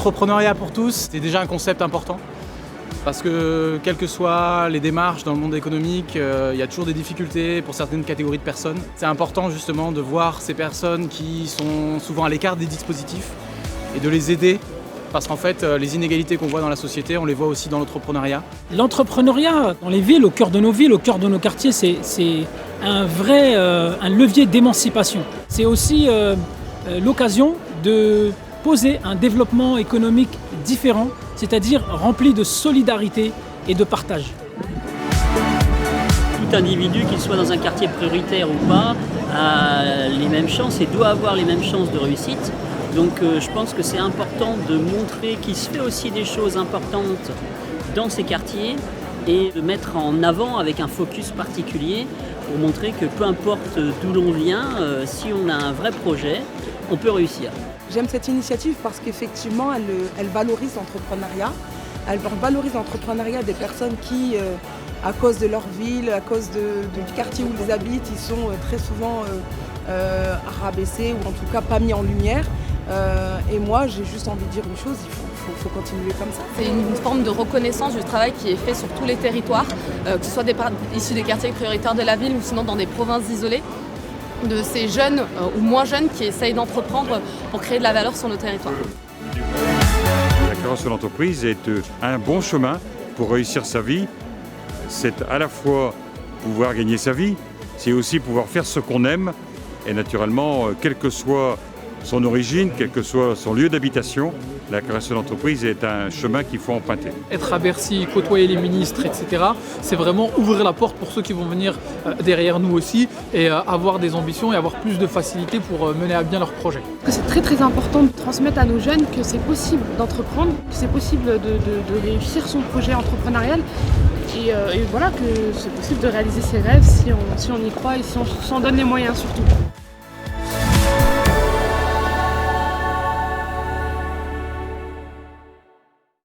L'entrepreneuriat pour tous, c'est déjà un concept important. Parce que quelles que soient les démarches dans le monde économique, il y a toujours des difficultés pour certaines catégories de personnes. C'est important justement de voir ces personnes qui sont souvent à l'écart des dispositifs et de les aider. Parce qu'en fait, les inégalités qu'on voit dans la société, on les voit aussi dans l'entrepreneuriat. L'entrepreneuriat dans les villes, au cœur de nos villes, au cœur de nos quartiers, c'est un vrai un levier d'émancipation. C'est aussi l'occasion de poser un développement économique différent, c'est-à-dire rempli de solidarité et de partage. Tout individu, qu'il soit dans un quartier prioritaire ou pas, a les mêmes chances et doit avoir les mêmes chances de réussite. Donc je pense que c'est important de montrer qu'il se fait aussi des choses importantes dans ces quartiers et de mettre en avant avec un focus particulier pour montrer que peu importe d'où l'on vient, si on a un vrai projet, on peut réussir. J'aime cette initiative parce qu'effectivement, elle valorise l'entrepreneuriat. Elle valorise l'entrepreneuriat des personnes qui, à cause de leur ville, à cause du quartier où ils habitent, ils sont très souvent rabaissés ou en tout cas pas mis en lumière. Et moi, j'ai juste envie de dire une chose, il faut continuer comme ça. C'est une forme de reconnaissance du travail qui est fait sur tous les territoires, que ce soit issus des quartiers prioritaires de la ville ou sinon dans des provinces isolées, de ces jeunes ou moins jeunes qui essayent d'entreprendre pour créer de la valeur sur nos territoires. La création d'entreprise est un bon chemin pour réussir sa vie. C'est à la fois pouvoir gagner sa vie, c'est aussi pouvoir faire ce qu'on aime et naturellement, quel que soit son origine, quel que soit son lieu d'habitation, la création d'entreprise est un chemin qu'il faut emprunter. Être à Bercy, côtoyer les ministres, etc., c'est vraiment ouvrir la porte pour ceux qui vont venir derrière nous aussi et avoir des ambitions et avoir plus de facilité pour mener à bien leurs projets. C'est très très important de transmettre à nos jeunes que c'est possible d'entreprendre, que c'est possible de réussir son projet entrepreneurial et voilà que c'est possible de réaliser ses rêves si on y croit et si on s'en donne les moyens surtout.